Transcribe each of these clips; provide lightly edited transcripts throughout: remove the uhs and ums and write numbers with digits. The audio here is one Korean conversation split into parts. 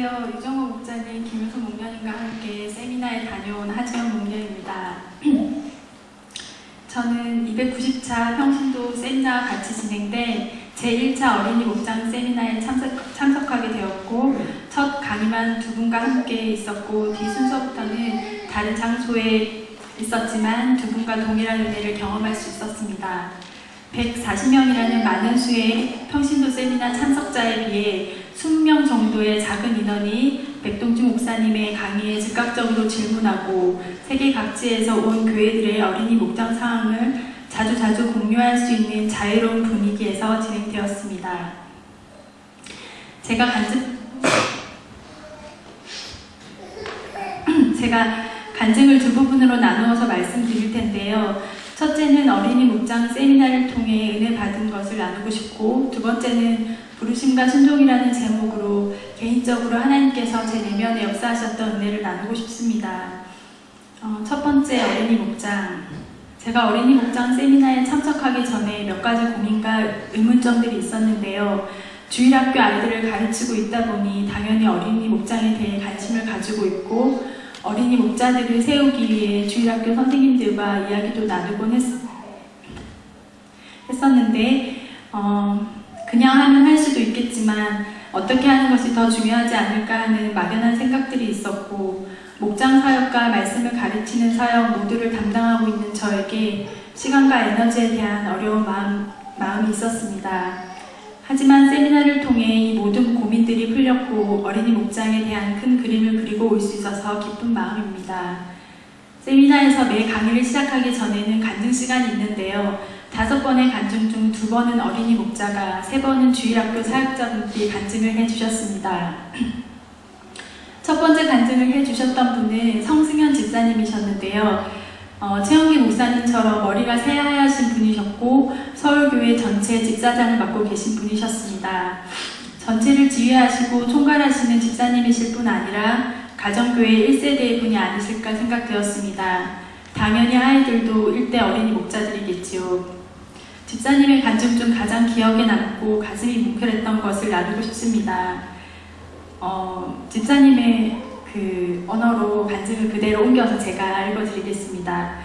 안녕하세요. 유정호 목사님, 김효수 목련님과 함께 세미나에 다녀온 하지연 목련입니다. 저는 290차 평신도 세미나와 같이 진행된 제1차 어린이 목장 세미나에 참석하게 되었고, 첫 강의만 두 분과 함께 있었고, 뒤 순서부터는 다른 장소에 있었지만 두 분과 동일한 은혜를 경험할 수 있었습니다. 140명이라는 많은 수의 평신도 세미나 참석자에 비해 20명 정도의 작은 인원이 백동주 목사님의 강의에 즉각적으로 질문하고 세계 각지에서 온 교회들의 어린이 목장 상황을 자주자주 공유할 수 있는 자유로운 분위기에서 진행되었습니다. 제가 간증을 두 부분으로 나누어서 말씀드릴 텐데요. 첫째는 어린이 목장 세미나를 통해 은혜 받은 것을 나누고 싶고, 두 번째는 부르심과 순종이라는 제목으로 개인적으로 하나님께서 제 내면에 역사하셨던 은혜를 나누고 싶습니다. 첫 번째, 어린이 목장. 제가 어린이 목장 세미나에 참석하기 전에 몇 가지 고민과 의문점들이 있었는데요. 주일학교 아이들을 가르치고 있다 보니 당연히 어린이 목장에 대해 관심을 가지고 있고, 어린이 목자들을 세우기 위해 주일학교 선생님들과 이야기도 나누곤 했었는데 그냥 하면 할 수도 있겠지만 어떻게 하는 것이 더 중요하지 않을까 하는 막연한 생각들이 있었고, 목장 사역과 말씀을 가르치는 사역 모두를 담당하고 있는 저에게 시간과 에너지에 대한 어려운 마음이 있었습니다. 하지만 세미나를 통해 이 모든 고민들이 풀렸고 어린이 목장에 대한 큰 그림을 그리고 올 수 있어서 기쁜 마음입니다. 세미나에서 매 강의를 시작하기 전에는 간증 시간이 있는데요. 5번의 간증 중 2번은 어린이 목자가, 3번은 주일학교 사역자분들이 간증을 해주셨습니다. 첫 번째 간증을 해주셨던 분은 성승현 집사님이셨는데요. 최영기 목사님처럼 머리가 새하얗신 분이셨고 서울교회 전체 집사장을 맡고 계신 분이셨습니다. 전체를 지휘하시고 총괄하시는 집사님이실 뿐 아니라 가정교회 1세대의 분이 아니실까 생각되었습니다. 당연히 아이들도 일대 어린이 목자들이겠지요. 집사님의 간증 중 가장 기억에 남고 가슴이 뭉클했던 것을 나누고 싶습니다. 집사님의 그 언어로 간증을 그대로 옮겨서 제가 읽어드리겠습니다.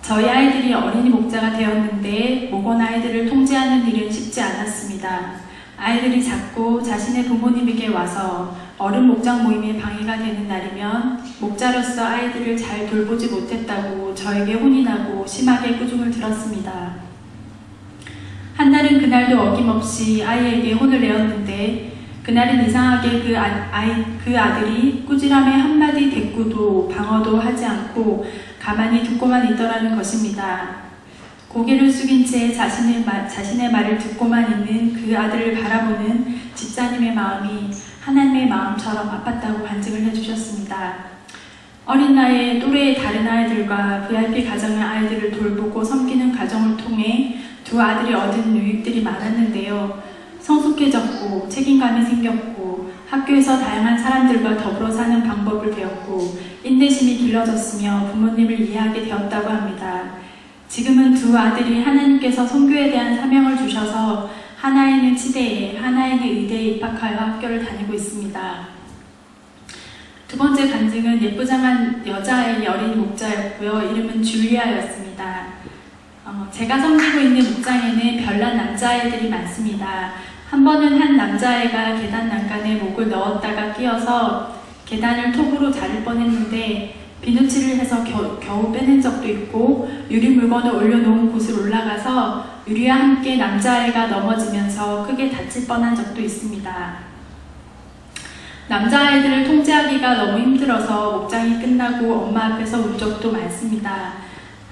저희 아이들이 어린이 목자가 되었는데 목원 아이들을 통제하는 일은 쉽지 않았습니다. 아이들이 자꾸 자신의 부모님에게 와서 어른 목장 모임에 방해가 되는 날이면 목자로서 아이들을 잘 돌보지 못했다고 저에게 혼이 나고 심하게 꾸중을 들었습니다. 한 날은 그날도 어김없이 아이에게 혼을 내었는데 그날은 이상하게 그 아들이 꾸지람에 한마디 대꾸도 방어도 하지 않고 가만히 듣고만 있더라는 것입니다. 고개를 숙인 채 자신의 말을 듣고만 있는 그 아들을 바라보는 집사님의 마음이 하나님의 마음처럼 아팠다고 간증을 해주셨습니다. 어린 나이에 또래의 다른 아이들과 VIP 가정의 아이들을 돌보고 섬기는 가정을 통해 두 아들이 얻은 유익들이 많았는데요. 성숙해졌고 책임감이 생겼고 학교에서 다양한 사람들과 더불어 사는 방법을 배웠고 인내심이 길러졌으며 부모님을 이해하게 되었다고 합니다. 지금은 두 아들이 하나님께서 선교에 대한 사명을 주셔서 하나에는 치대에, 하나에는 의대에 입학하여 학교를 다니고 있습니다. 두 번째 간증은 예쁘장한 여자아이 어린이 목자였고요. 이름은 줄리아였습니다. 제가 섬기고 있는 목장에는 별난 남자아이들이 많습니다. 한 번은 한 남자아이가 계단 난간에 목을 넣었다가 끼어서 계단을 톱으로 자를 뻔했는데 비누칠을 해서 겨우 빼낸 적도 있고, 유리 물건을 올려놓은 곳을 올라가서 유리와 함께 남자아이가 넘어지면서 크게 다칠 뻔한 적도 있습니다. 남자아이들을 통제하기가 너무 힘들어서 목장이 끝나고 엄마 앞에서 운 적도 많습니다.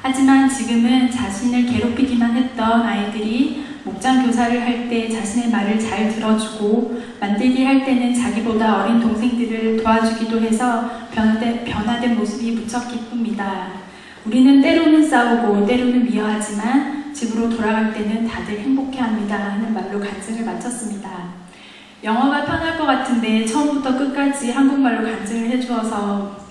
하지만 지금은 자신을 괴롭히기만 했던 아이들이 목장 교사를 할 때 자신의 말을 잘 들어주고 만들기 할 때는 자기보다 어린 동생들을 도와주기도 해서 변화된 모습이 무척 기쁩니다. 우리는 때로는 싸우고 때로는 미워하지만 집으로 돌아갈 때는 다들 행복해합니다 하는 말로 간증을 마쳤습니다. 영어가 편할 것 같은데 처음부터 끝까지 한국말로 간증을 해주어서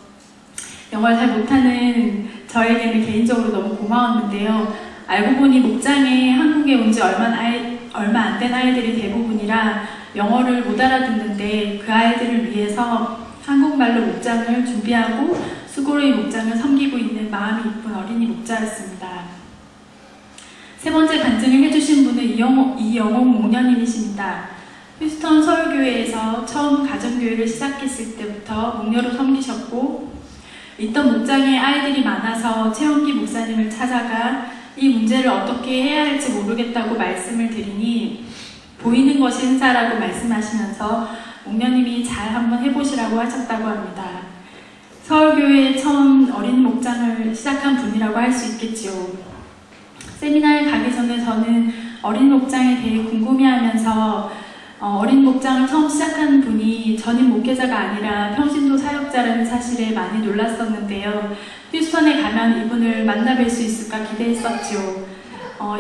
영어를 잘 못하는 저에게는 개인적으로 너무 고마웠는데요. 알고 보니 목장에 한국에 온 지 얼마 안 된 아이들이 대부분이라 영어를 못 알아듣는데 그 아이들을 위해서 한국말로 목장을 준비하고 수고로이 목장을 섬기고 있는 마음이 이쁜 어린이 목자였습니다. 세 번째 간증을 해주신 분은 이영옥 목녀님이십니다. 휴스턴 서울교회에서 처음 가정교회를 시작했을 때부터 목녀로 섬기셨고, 있던 목장에 아이들이 많아서 최원기 목사님을 찾아가 이 문제를 어떻게 해야 할지 모르겠다고 말씀을 드리니 보이는 것이 은사라고 말씀하시면서 목녀님이 잘 한번 해보시라고 하셨다고 합니다. 서울교회에 처음 어린이 목장을 시작한 분이라고 할 수 있겠지요. 세미나에 가기 전에 저는 어린이 목장에 대해 궁금해하면서 어린이 목장을 처음 시작한 분이 전임 목회자가 아니라 평신도 사역자라는 사실에 많이 놀랐었는데요. 휴스턴에 가면 이분을 만나뵐 수 있을까 기대했었지요.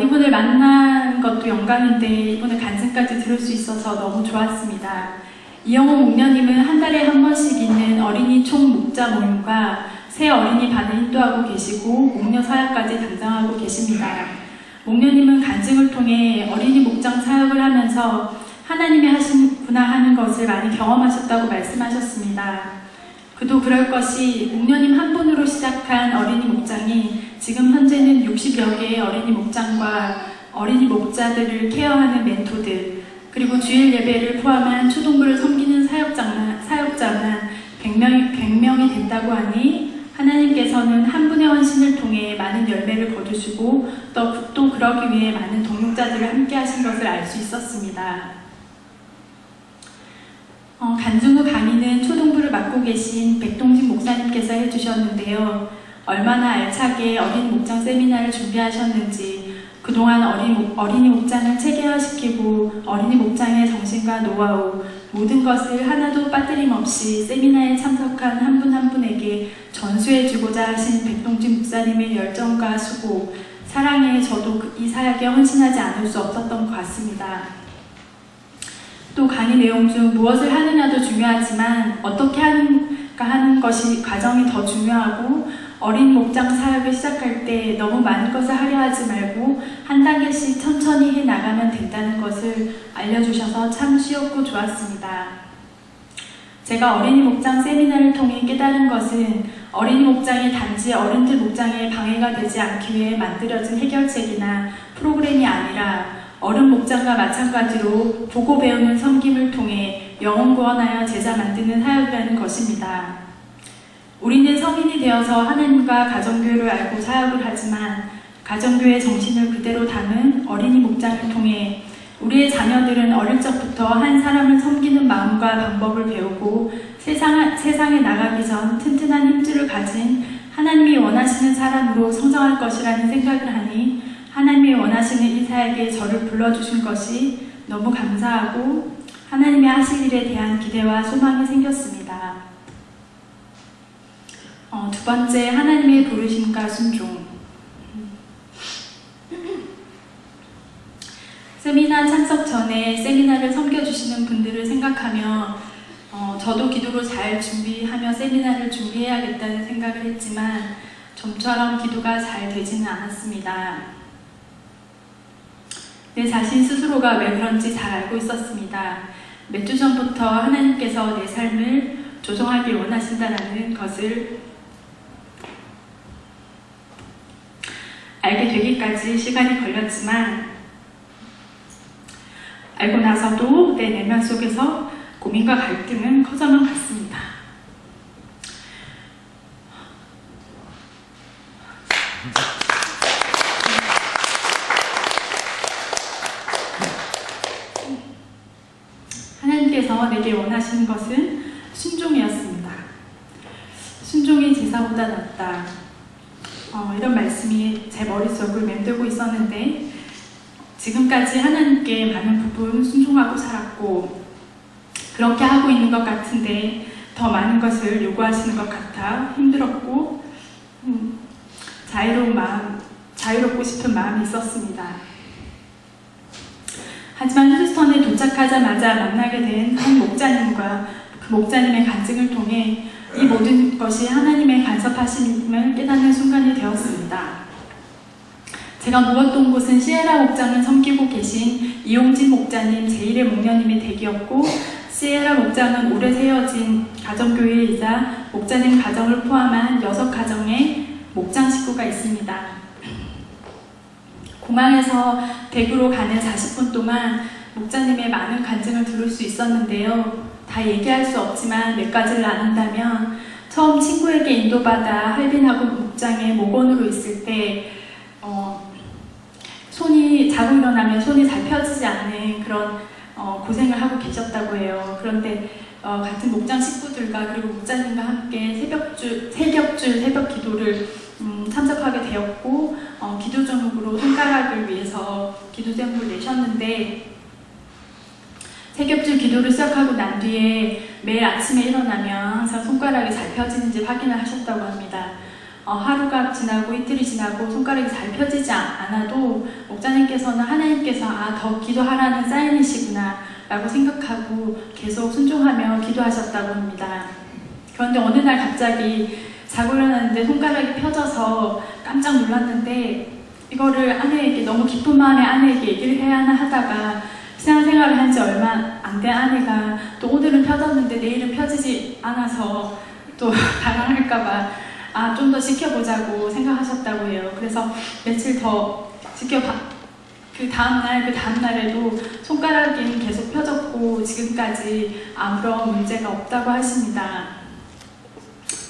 이분을 만난 것도 영광인데 이분의 간증까지 들을 수 있어서 너무 좋았습니다. 이영호 목녀님은 한 달에 한 번씩 있는 어린이 총목자 모임과 새 어린이반을 인도하고 계시고 목녀 사역까지 담당하고 계십니다. 목녀님은 간증을 통해 어린이 목장 사역을 하면서 하나님이 하시구나 하는 것을 많이 경험하셨다고 말씀하셨습니다. 그도 그럴 것이 목녀님 한 분으로 시작한 어린이 목장이 지금 현재는 60여 개의 어린이 목장과 어린이 목자들을 케어하는 멘토들, 그리고 주일 예배를 포함한 초동부를 섬기는 사역자만 100명이 된다고 하니 하나님께서는 한 분의 헌신을 통해 많은 열매를 거두시고 또 그러기 위해 많은 동역자들을 함께 하신 것을 알 수 있었습니다. 간증 후 강의는 초동부를 맡고 계신 백동진 목사님께서 해주셨는데요. 얼마나 알차게 어린이 목장 세미나를 준비하셨는지, 그동안 어린이 목장을 체계화시키고 어린이 목장의 정신과 노하우, 모든 것을 하나도 빠뜨림없이 세미나에 참석한 한 분 한 분에게 전수해주고자 하신 백동진 목사님의 열정과 수고, 사랑에 저도 이 사역에 헌신하지 않을 수 없었던 것 같습니다. 또 강의 내용 중 무엇을 하느냐도 중요하지만 어떻게 하는가 하는 것이 과정이 더 중요하고, 어린 목장 사역을 시작할 때 너무 많은 것을 하려 하지 말고 한 단계씩 천천히 해 나가면 된다는 것을 알려주셔서 참 쉬웠고 좋았습니다. 제가 어린이 목장 세미나를 통해 깨달은 것은 어린이 목장이 단지 어른들 목장에 방해가 되지 않기 위해 만들어진 해결책이나 프로그램이 아니라 어른 목장과 마찬가지로 보고 배우는 섬김을 통해 영혼 구원하여 제자 만드는 사역이라는 것입니다. 우리는 성인이 되어서 하나님과 가정교회를 알고 사역을 하지만 가정교회 정신을 그대로 담은 어린이 목장을 통해 우리의 자녀들은 어릴 적부터 한 사람을 섬기는 마음과 방법을 배우고 세상에 나가기 전 튼튼한 힘줄을 가진 하나님이 원하시는 사람으로 성장할 것이라는 생각을 하니 하나님이 원하시는 이 사역에 저를 불러주신 것이 너무 감사하고 하나님이 하실 일에 대한 기대와 소망이 생겼습니다. 두 번째, 하나님의 부르심과 순종. 세미나 참석 전에 세미나를 섬겨주시는 분들을 생각하며 저도 기도로 잘 준비하며 세미나를 준비해야겠다는 생각을 했지만 좀처럼 기도가 잘 되지는 않았습니다. 내 자신 스스로가 왜 그런지 잘 알고 있었습니다. 몇 주 전부터 하나님께서 내 삶을 조정하길 원하신다는 것을 알게 되기까지 시간이 걸렸지만 알고 나서도 내 내면 속에서 고민과 갈등은 커져만 갔습니다. 하나님께서 내게 원하시는 것은 순종이었습니다. 순종이 제사보다 낫다. 이런 말씀이 제 머릿속을 맴돌고 있었는데 지금까지 하나님께 많은 부분 순종하고 살았고 그렇게 하고 있는 것 같은데 더 많은 것을 요구하시는 것 같아 힘들었고 자유롭고 싶은 마음이 있었습니다. 하지만 휴스턴에 도착하자마자 만나게 된 한 목자님과 그 목자님의 간증을 통해 이 모든 것이 하나님의 간섭하심을 깨닫는 순간이 되었습니다. 제가 묵었던 곳은 시에라 목장을 섬기고 계신 이용진 목자님 제1의 목녀님의 댁이었고, 시에라 목장은 오래 세워진 가정교회이자 목자님 가정을 포함한 6가정의 목장 식구가 있습니다. 공항에서 댁으로 가는 40분 동안 목자님의 많은 간증을 들을 수 있었는데요. 다 얘기할 수 없지만 몇 가지를 나눈다면, 처음 친구에게 인도받아 할빈학원 목장에 목원으로 있을 때 손이 자고 일어나면 손이 잘 펴지지 않는 그런 고생을 하고 계셨다고 해요. 그런데 같은 목장 식구들과 그리고 목자님과 함께 새벽 기도를 참석하게 되었고, 기도 제목으로 손가락을 위해서 기도 제목을 내셨는데, 새벽줄 기도를 시작하고 난 뒤에 매일 아침에 일어나면 항상 손가락이 잘 펴지는지 확인을 하셨다고 합니다. 하루가 지나고 이틀이 지나고 손가락이 잘 펴지지 않아도 목자님께서는 하나님께서 더 기도하라는 사인이시구나 라고 생각하고 계속 순종하며 기도하셨다고 합니다. 그런데 어느 날 갑자기 자고 일어났는데 손가락이 펴져서 깜짝 놀랐는데, 이거를 아내에게, 너무 기쁜 마음에 아내에게 얘기를 해야 하나 하다가 신앙생활을 한 지 얼마 안 된 아내가 또 오늘은 펴졌는데 내일은 펴지지 않아서 또 당황할까봐 좀 더 지켜보자고 생각하셨다고 해요. 그래서 며칠 더 그 다음날에도 손가락이 계속 펴졌고 지금까지 아무런 문제가 없다고 하십니다.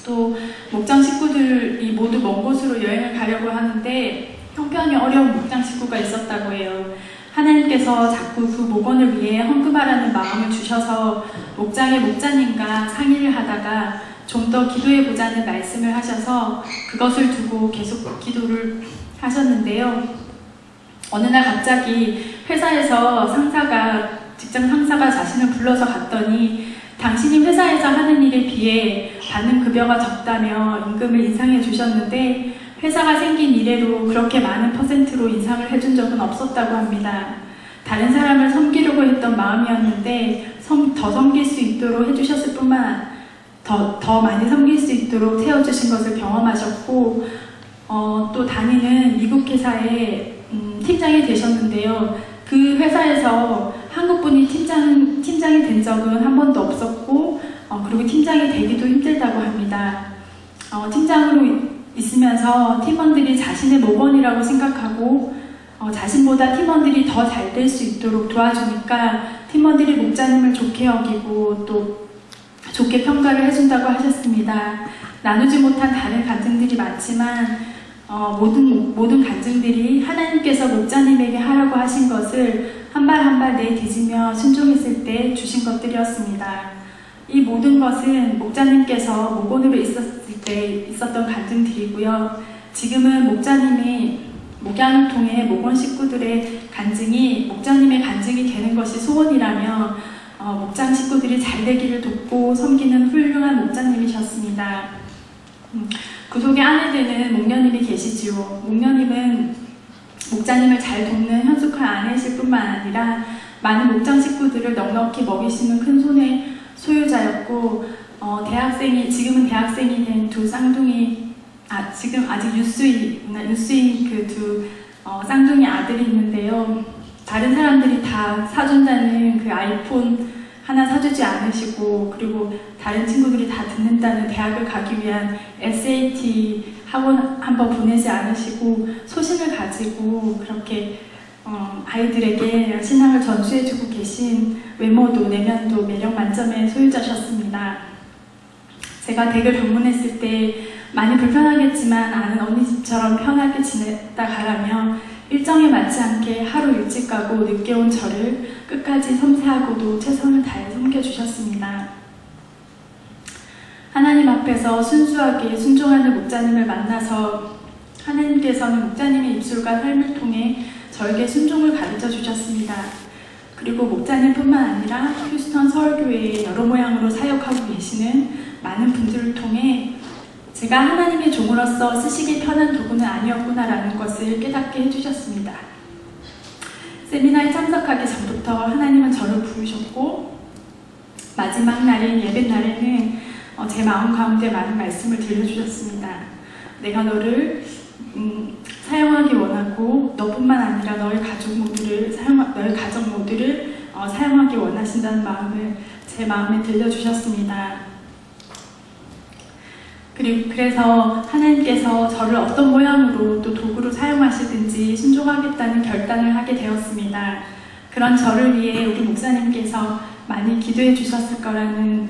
또 목장 식구들이 모두 먼 곳으로 여행을 가려고 하는데 형편이 어려운 목장 식구가 있었다고 해요. 하나님께서 자꾸 그 목원을 위해 헌금하라는 마음을 주셔서 목장의 목자님과 상의를 하다가 좀 더 기도해보자는 말씀을 하셔서 그것을 두고 계속 기도를 하셨는데요. 어느 날 갑자기 회사에서 직장 상사가 자신을 불러서 갔더니, 당신이 회사에서 하는 일에 비해 받는 급여가 적다며 임금을 인상해 주셨는데, 회사가 생긴 이래로 그렇게 많은 퍼센트로 인상을 해준 적은 없었다고 합니다. 다른 사람을 섬기려고 했던 마음이었는데 더 섬길 수 있도록 해주셨을 뿐만 더 많이 섬길 수 있도록 세워주신 것을 경험하셨고, 또 다니는 미국 회사에 팀장이 되셨는데요. 그 회사에서 한국분이 팀장이 된 적은 한 번도 없었고, 그리고 팀장이 되기도 힘들다고 합니다. 팀장으로 있으면서 팀원들이 자신의 목원이라고 생각하고 자신보다 팀원들이 더 잘 될 수 있도록 도와주니까 팀원들이 목자님을 좋게 여기고 또 좋게 평가를 해준다고 하셨습니다. 나누지 못한 다른 간증들이 많지만 모든 간증들이 하나님께서 목자님에게 하라고 하신 것을 한 발 한 발 내디지며 순종했을 때 주신 것들이었습니다. 이 모든 것은 목자님께서 목원으로 있었을 때 있었던 간증들이고요. 지금은 목자님이 목양을 통해 목원 식구들의 간증이 목자님의 간증이 되는 것이 소원이라며 목장 식구들이 잘 되기를 돕고 섬기는 훌륭한 목자님이셨습니다. 그 속에 아내 되는 목녀님이 계시지요. 목녀님은 목자님을 잘 돕는 현숙한 아내실 뿐만 아니라 많은 목장 식구들을 넉넉히 먹이시는 큰 손의 소유자였고, 지금은 대학생이 된 두 쌍둥이, 지금 아직 유수인 그 두 쌍둥이 아들이 있는데요. 다른 사람들이 다 사준다는 그 아이폰 하나 사주지 않으시고, 그리고 다른 친구들이 다 듣는다는 대학을 가기 위한 SAT 학원 한번 보내지 않으시고, 소신을 가지고 그렇게 아이들에게 신앙을 전수해주고 계신 외모도 내면도 매력 만점의 소유자셨습니다. 제가 댁을 방문했을 때 많이 불편하겠지만 아는 언니 집처럼 편하게 지냈다 가라며 일정에 맞지 않게 하루 일찍 가고 늦게 온 저를 끝까지 섬세하고도 최선을 다해 섬겨주셨습니다. 하나님 앞에서 순수하게 순종하는 목자님을 만나서 하나님께서는 목자님의 입술과 삶을 통해 저에게 순종을 가르쳐 주셨습니다. 그리고 목자님뿐만 아니라 휴스턴 서울교회에 여러 모양으로 사역하고 계시는 많은 분들을 통해 제가 하나님의 종으로서 쓰시기 편한 도구는 아니었구나라는 것을 깨닫게 해주셨습니다. 세미나에 참석하기 전부터 하나님은 저를 부르셨고, 마지막 날인 예배 날에는 제 마음 가운데 많은 말씀을 들려주셨습니다. 내가 너를 사용하기 원하고 사용하기 원하신다는 마음을 제 마음에 들려주셨습니다. 그래서 하나님께서 저를 어떤 모양으로 또 도구로 사용하시든지 순종하겠다는 결단을 하게 되었습니다. 그런 저를 위해 우리 목사님께서 많이 기도해 주셨을 거라는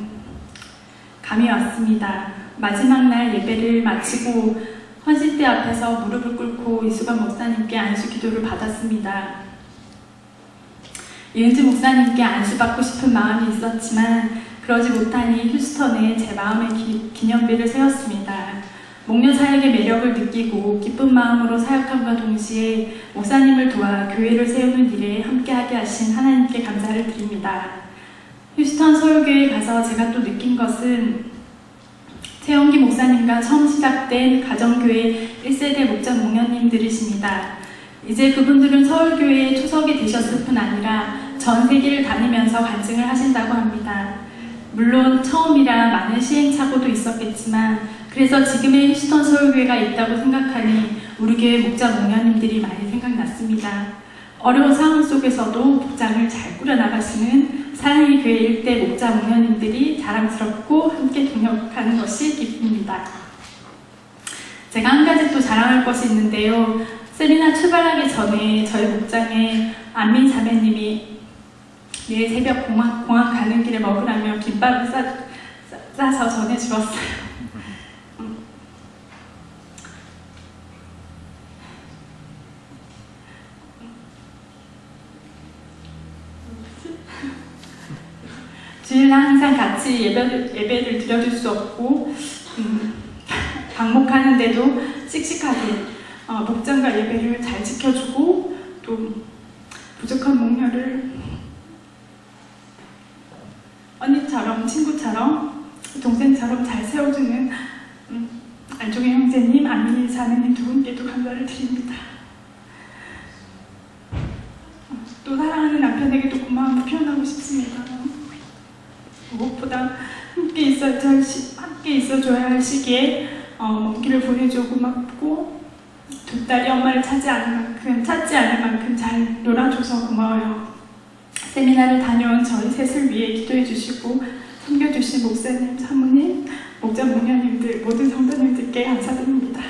감이 왔습니다. 마지막 날 예배를 마치고 헌신대 앞에서 무릎을 꿇고 이수관 목사님께 안수 기도를 받았습니다. 이은지 목사님께 안수받고 싶은 마음이 있었지만 그러지 못하니 휴스턴에 제 마음의 기념비를 세웠습니다. 목련 사역의 매력을 느끼고 기쁜 마음으로 사역함과 동시에 목사님을 도와 교회를 세우는 일에 함께하게 하신 하나님께 감사를 드립니다. 휴스턴 서울교회에 가서 제가 또 느낀 것은 최영기 목사님과 처음 시작된 가정교회 1세대 목자 목련님들이십니다. 이제 그분들은 서울교회에 초석이 되셨을 뿐 아니라 전 세계를 다니면서 간증을 하신다고 합니다. 물론 처음이라 많은 시행착오도 있었겠지만 그래서 지금의 휴스턴 서울교회가 있다고 생각하니 우리 교회 목자 목련님들이 많이 생각났습니다. 어려운 상황 속에서도 목장을 잘 꾸려나가시는 사랑의 교회 일대 목자 목련님들이 자랑스럽고 함께 동역하는 것이 기쁩니다. 제가 한 가지 또 자랑할 것이 있는데요. 세미나 출발하기 전에 저희 목장에 안민 자매님이 내일 새벽 공항 가는 길에 먹으라며 김밥을 싸서 전해주었어요. 주일날 항상 같이 예배를 드려줄 수 없고 방목하는데도 씩씩하게 목장과 예배를 잘 지켜주고 또 부족한 목련을 언니처럼, 친구처럼, 동생처럼 잘 세워주는 안종의 형제님, 안민희 자매님 두 분께도 감사를 드립니다. 또 사랑하는 남편에게도 고마움을 표현하고 싶습니다. 무엇보다 함께 있어줘야 할 시기에 먼 길을 보내줘 고맙고 두 딸이 엄마를 찾지 않을 만큼 잘 놀아줘서 고마워요. 세미나를 다녀온 저희 셋을 위해 기도해 주시고 섬겨주신 목사님, 사모님, 목자 목련님들 모든 성도님들께 감사드립니다.